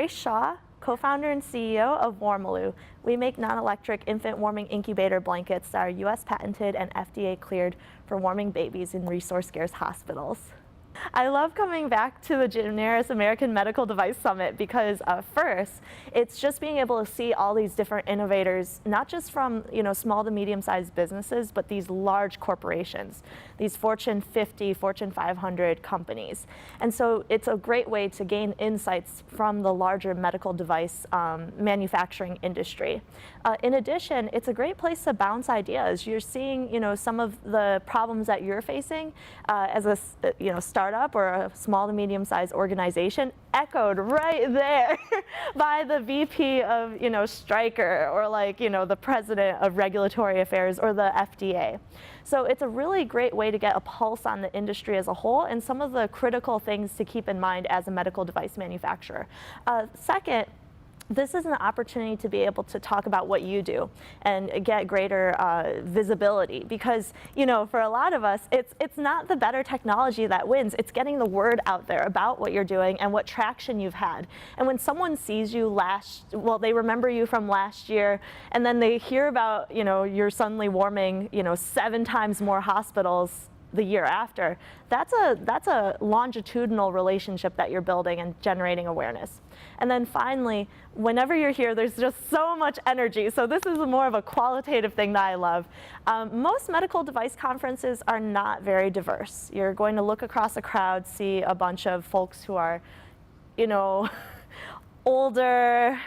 Grace Shaw, co-founder and CEO of Warmaloo. We make non-electric infant warming incubator blankets that are US patented and FDA cleared for warming babies in resource-scarce hospitals. I love coming back to the Generis American Medical Device Summit because first, it's just being able to see all these different innovators, not just from small to medium-sized businesses, but these large corporations, these Fortune 50, Fortune 500 companies. And so it's a great way to gain insights from the larger medical device manufacturing industry. In addition, it's a great place to bounce ideas. You're seeing some of the problems that you're facing as a startup or a small to medium-sized organization echoed right there by the VP of Stryker or the president of regulatory affairs or the FDA. So it's a really great way to get a pulse on the industry as a whole and some of the critical things to keep in mind as a medical device manufacturer. Second, this is an opportunity to be able to talk about what you do and get greater visibility because, for a lot of us, it's not the better technology that wins. It's getting the word out there about what you're doing and what traction you've had. And when someone sees you they remember you from last year, and then they hear about, you're suddenly warming, 7 times more hospitals the year after, that's a longitudinal relationship that you're building and generating awareness. And then finally, whenever you're here, there's just so much energy. So this is more of a qualitative thing that I love. Most medical device conferences are not very diverse. You're going to look across a crowd, see a bunch of folks who are, older,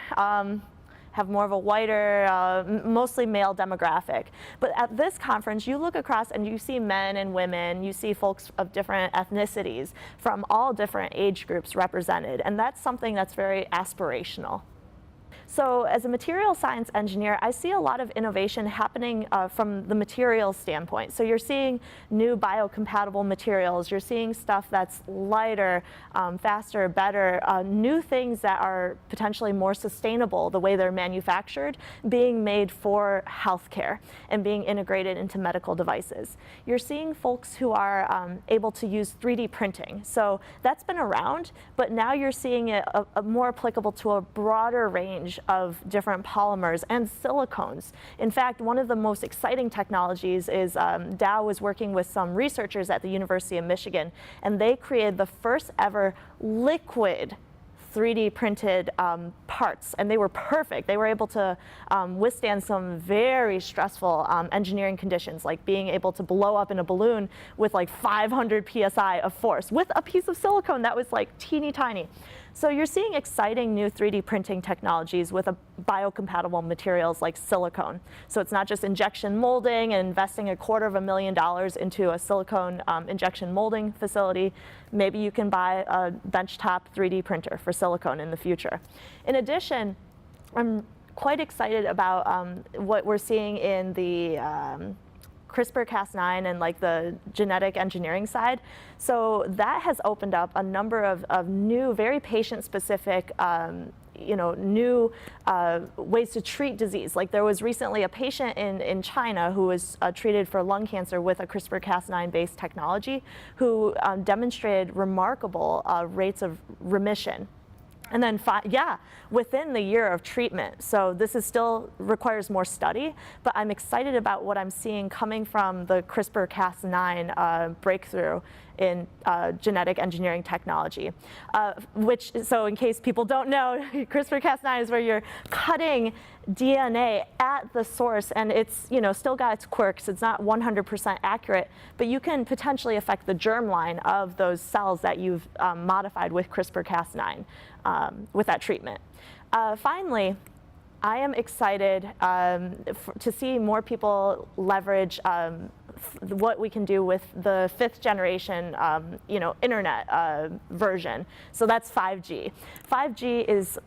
have more of a whiter, mostly male demographic. But at this conference, you look across and you see men and women, you see folks of different ethnicities from all different age groups represented, and that's something that's very aspirational. So as a material science engineer, I see a lot of innovation happening from the materials standpoint. So you're seeing new biocompatible materials, you're seeing stuff that's lighter, faster, better, new things that are potentially more sustainable the way they're manufactured, being made for healthcare and being integrated into medical devices. You're seeing folks who are able to use 3D printing. So that's been around, but now you're seeing it more applicable to a broader range of different polymers and silicones. In fact, one of the most exciting technologies is Dow was working with some researchers at the University of Michigan, and they created the first ever liquid 3D printed parts, and they were perfect. They were able to withstand some very stressful engineering conditions, like being able to blow up in a balloon with 500 psi of force with a piece of silicone that was teeny tiny. So you're seeing exciting new 3D printing technologies with biocompatible materials like silicone. So it's not just injection molding and investing $250,000 into a silicone injection molding facility. Maybe you can buy a benchtop 3D printer for silicone in the future. In addition, I'm quite excited about what we're seeing in the CRISPR-Cas9 and the genetic engineering side. So that has opened up a number of new, very patient-specific new ways to treat disease. There was recently a patient in China who was treated for lung cancer with a CRISPR-Cas9 based technology who demonstrated remarkable rates of remission. And then, within the year of treatment. So this is still requires more study, but I'm excited about what I'm seeing coming from the CRISPR-Cas9 breakthrough in genetic engineering technology. So in case people don't know, CRISPR-Cas9 is where you're cutting DNA at the source, and it's still got its quirks. It's not 100% accurate, but you can potentially affect the germline of those cells that you've modified with CRISPR-Cas9 with that treatment. Finally, I am excited to see more people leverage what we can do with the 5th generation, internet version. So that's 5G. 5G is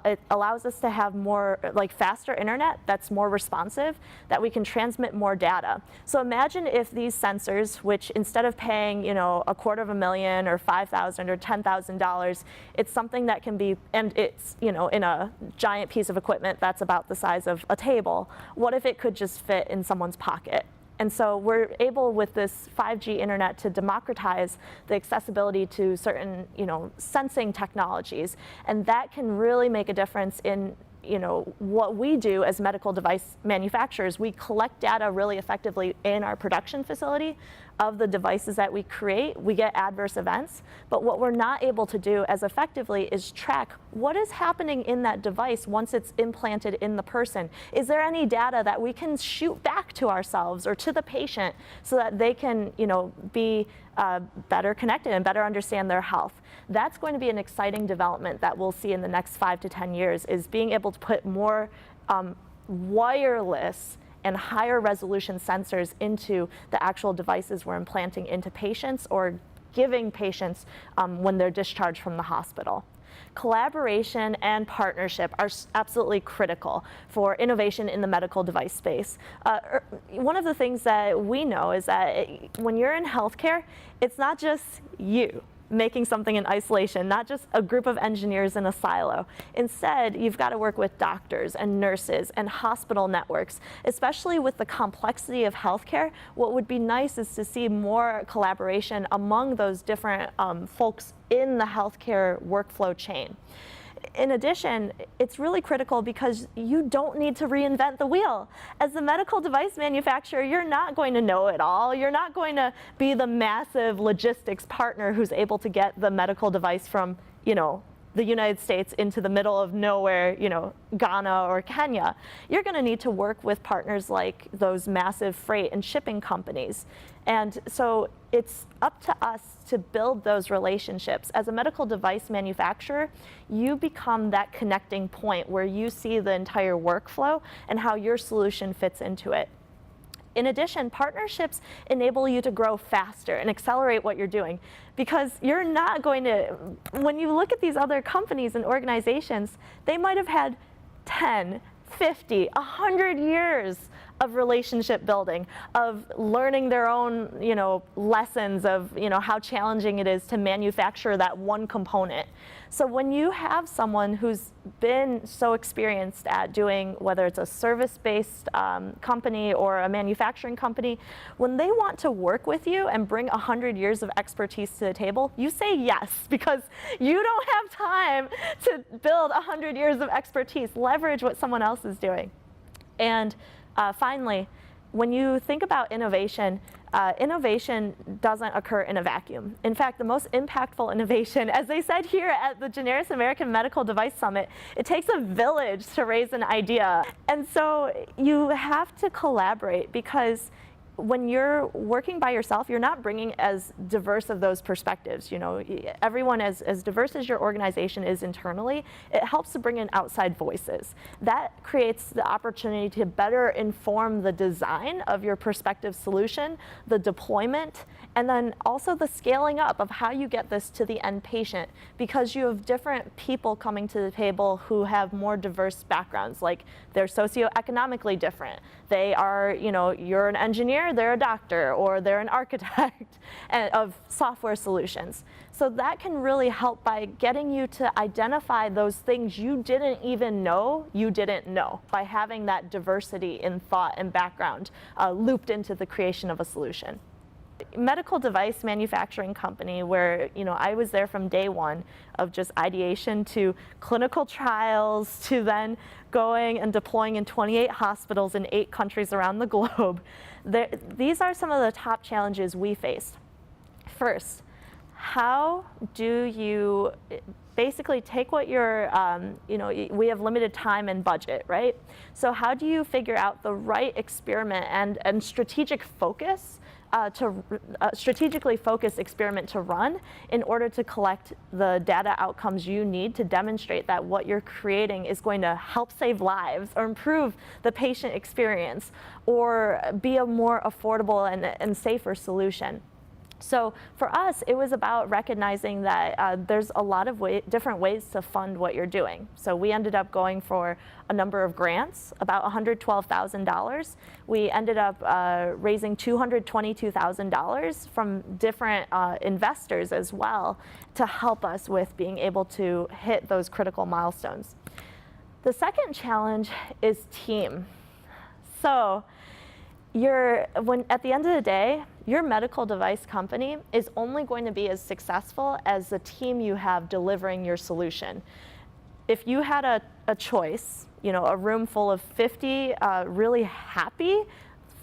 it allows us to have more faster internet that's more responsive, that we can transmit more data. So imagine if these sensors, which instead of paying $250,000 or $5,000 or $10,000, it's something that can be, and it's in a giant piece of equipment that's about the size of a table. What if it could just fit in someone's pocket? And so we're able with this 5G internet to democratize the accessibility to certain, sensing technologies. And that can really make a difference in what we do as medical device manufacturers. We collect data really effectively in our production facility of the devices that we create. We get adverse events, but what we're not able to do as effectively is track what is happening in that device once it's implanted in the person. Is there any data that we can shoot back to ourselves or to the patient so that they can, be better connected and better understand their health? That's going to be an exciting development that we'll see in the next 5 to 10 years, is being able to put more wireless and higher resolution sensors into the actual devices we're implanting into patients or giving patients when they're discharged from the hospital. Collaboration and partnership are absolutely critical for innovation in the medical device space. One of the things that we know is that when you're in healthcare, it's not just you making something in isolation, not just a group of engineers in a silo. Instead, you've got to work with doctors and nurses and hospital networks. Especially with the complexity of healthcare, what would be nice is to see more collaboration among those different folks in the healthcare workflow chain. In addition, it's really critical because you don't need to reinvent the wheel. As a medical device manufacturer, you're not going to know it all. You're not going to be the massive logistics partner who's able to get the medical device from, the United States into the middle of nowhere, Ghana or Kenya. You're going to need to work with partners like those massive freight and shipping companies. And so it's up to us to build those relationships. As a medical device manufacturer, you become that connecting point where you see the entire workflow and how your solution fits into it. In addition, partnerships enable you to grow faster and accelerate what you're doing, because you're not going to, when you look at these other companies and organizations, they might have had 10, 50, 100 years of relationship building, of learning their own, lessons of, how challenging it is to manufacture that one component. So when you have someone who's been so experienced at doing, whether it's a service-based company or a manufacturing company, when they want to work with you and bring 100 years of expertise to the table, you say yes, because you don't have time to build 100 years of expertise. Leverage what someone else is doing. And finally, when you think about innovation, innovation doesn't occur in a vacuum. In fact, the most impactful innovation, as they said here at the Generis American Medical Device Summit, it takes a village to raise an idea. And so you have to collaborate, because when you're working by yourself, you're not bringing as diverse of those perspectives. Everyone as diverse as your organization is internally, it helps to bring in outside voices. That creates the opportunity to better inform the design of your prospective solution, the deployment, and then also the scaling up of how you get this to the end patient, because you have different people coming to the table who have more diverse backgrounds, like they're socioeconomically different. They are, you're an engineer, they're a doctor, or they're an architect of software solutions. So that can really help by getting you to identify those things you didn't even know you didn't know, by having that diversity in thought and background looped into the creation of a solution. Medical device manufacturing company where I was there from day one, of just ideation to clinical trials to then going and deploying in 28 hospitals in 8 countries around the globe. These are some of the top challenges we faced. First, how do you basically take what you're, we have limited time and budget, right? So how do you figure out the right experiment and strategic focus strategically focused experiment to run in order to collect the data outcomes you need to demonstrate that what you're creating is going to help save lives or improve the patient experience or be a more affordable and safer solution. So for us, it was about recognizing that there's a lot of different ways to fund what you're doing. So we ended up going for a number of grants, about $112,000. We ended up raising $222,000 from different investors as well to help us with being able to hit those critical milestones. The second challenge is team. So At the end of the day, your medical device company is only going to be as successful as the team you have delivering your solution. If you had a choice, a room full of 50 really happy,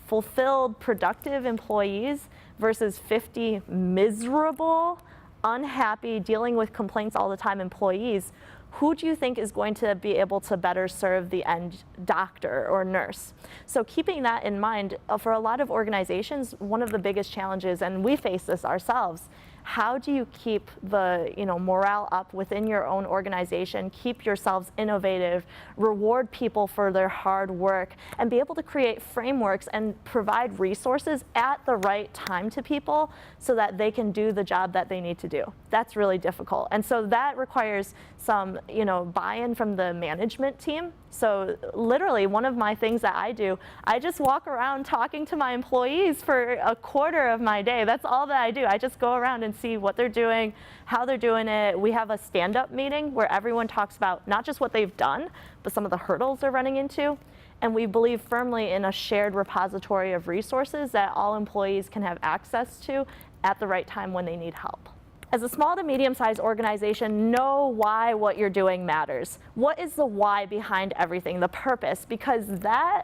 fulfilled, productive employees versus 50 miserable, unhappy, dealing with complaints all the time employees, who do you think is going to be able to better serve the end doctor or nurse? So keeping that in mind, for a lot of organizations, one of the biggest challenges, and we face this ourselves, how do you keep the morale up within your own organization, keep yourselves innovative, reward people for their hard work, and be able to create frameworks and provide resources at the right time to people so that they can do the job that they need to do? That's really difficult. And so that requires some buy-in from the management team. So literally one of my things that I do, I just walk around talking to my employees for a quarter of my day. That's all that I do. I just go around and see what they're doing, how they're doing it. We have a stand-up meeting where everyone talks about not just what they've done, but some of the hurdles they're running into. And we believe firmly in a shared repository of resources that all employees can have access to at the right time when they need help. As a small to medium-sized organization, know why what you're doing matters. What is the why behind everything, the purpose? Because that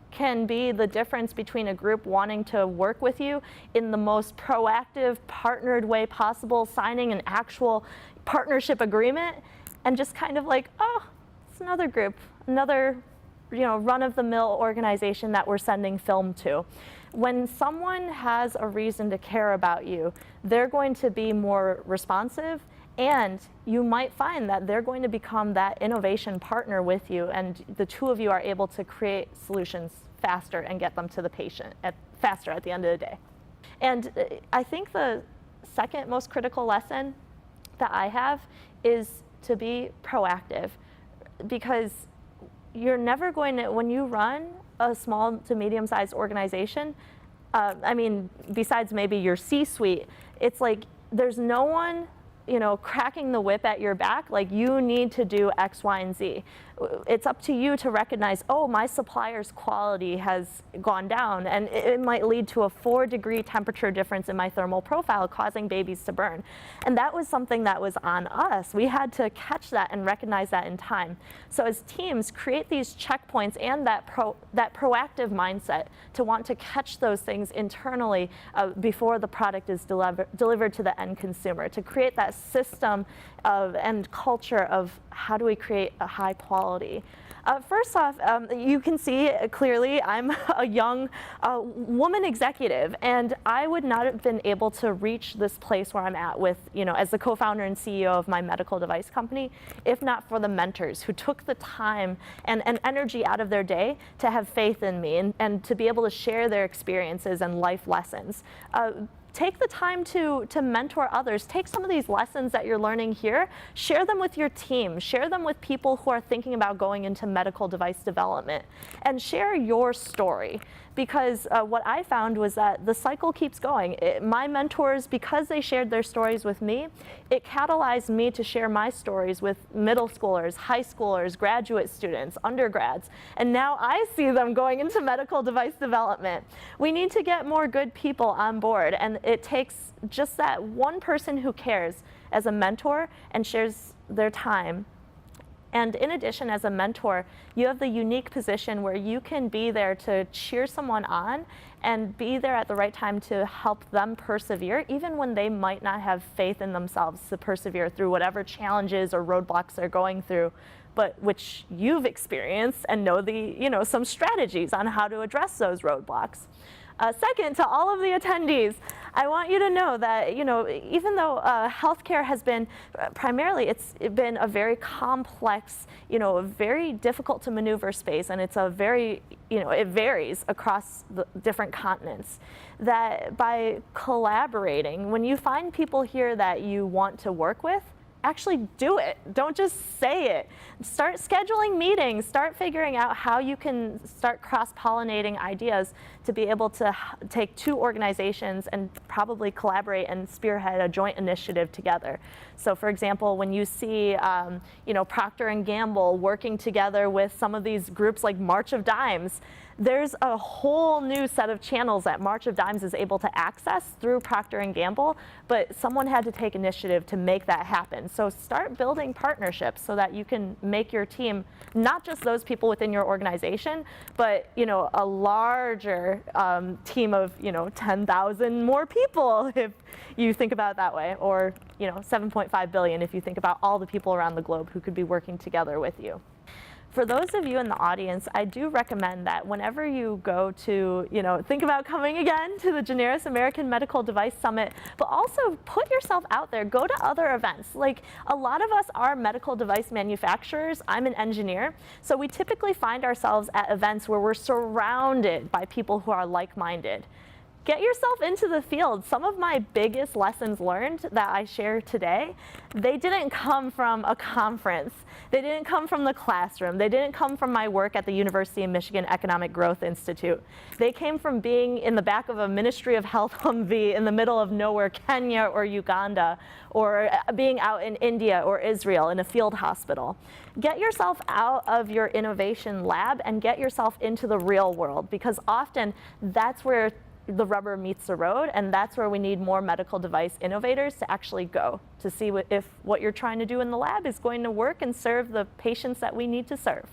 can be the difference between a group wanting to work with you in the most proactive, partnered way possible, signing an actual partnership agreement, and just kind of like, oh, it's another group, another run-of-the-mill organization that we're sending film to. When someone has a reason to care about you, they're going to be more responsive, and you might find that they're going to become that innovation partner with you, and the two of you are able to create solutions faster and get them to the patient faster at the end of the day. And I think the second most critical lesson that I have is to be proactive, because you're never going to, when you run a small to medium-sized organization, besides maybe your C-suite, it's like there's no one cracking the whip at your back, like you need to do X, Y, and Z. It's up to you to recognize, oh, my supplier's quality has gone down, and it might lead to a 4-degree temperature difference in my thermal profile, causing babies to burn. And that was something that was on us. We had to catch that and recognize that in time. So as teams, create these checkpoints and that proactive mindset to want to catch those things internally before the product is delivered to the end consumer, to create that system and culture of how do we create a high quality. First off, you can see clearly I'm a young woman executive, and I would not have been able to reach this place where I'm at with, as the co-founder and CEO of my medical device company, if not for the mentors who took the time and energy out of their day to have faith in me and to be able to share their experiences and life lessons. Take the time to mentor others. Take some of these lessons that you're learning here, share them with your team, share them with people who are thinking about going into medical device development, and share your story. Because what I found was that the cycle keeps going. My mentors, because they shared their stories with me, it catalyzed me to share my stories with middle schoolers, high schoolers, graduate students, undergrads, and now I see them going into medical device development. We need to get more good people on board, and it takes just that one person who cares as a mentor and shares their time. And in addition, as a mentor, you have the unique position where you can be there to cheer someone on and be there at the right time to help them persevere, even when they might not have faith in themselves to persevere through whatever challenges or roadblocks they're going through, but which you've experienced and know some strategies on how to address those roadblocks. Second, to all of the attendees, I want you to know that, even though healthcare has been it's been a very complex, very difficult to maneuver space, and it's a very, it varies across the different continents, that by collaborating, when you find people here that you want to work with, actually do it. Don't just say it. Start scheduling meetings. Start figuring out how you can start cross-pollinating ideas to be able to take two organizations and probably collaborate and spearhead a joint initiative together. So for example, when you see Procter & Gamble working together with some of these groups like March of Dimes, There's a whole new set of channels that March of Dimes is able to access through Procter & Gamble, but someone had to take initiative to make that happen. So start building partnerships so that you can make your team not just those people within your organization, but a larger team of 10,000 more people if you think about it that way, or 7.5 billion if you think about all the people around the globe who could be working together with you. For those of you in the audience, I do recommend that whenever you go to, think about coming again to the Generis American Medical Device Summit, but also put yourself out there, go to other events. Like, a lot of us are medical device manufacturers. I'm an engineer, so we typically find ourselves at events where we're surrounded by people who are like-minded. Get yourself into the field. Some of my biggest lessons learned that I share today, they didn't come from a conference. They didn't come from the classroom. They didn't come from my work at the University of Michigan Economic Growth Institute. They came from being in the back of a Ministry of Health Humvee in the middle of nowhere, Kenya or Uganda, or being out in India or Israel in a field hospital. Get yourself out of your innovation lab and get yourself into the real world, because often that's where the rubber meets the road, and that's where we need more medical device innovators to actually go to see if what you're trying to do in the lab is going to work and serve the patients that we need to serve.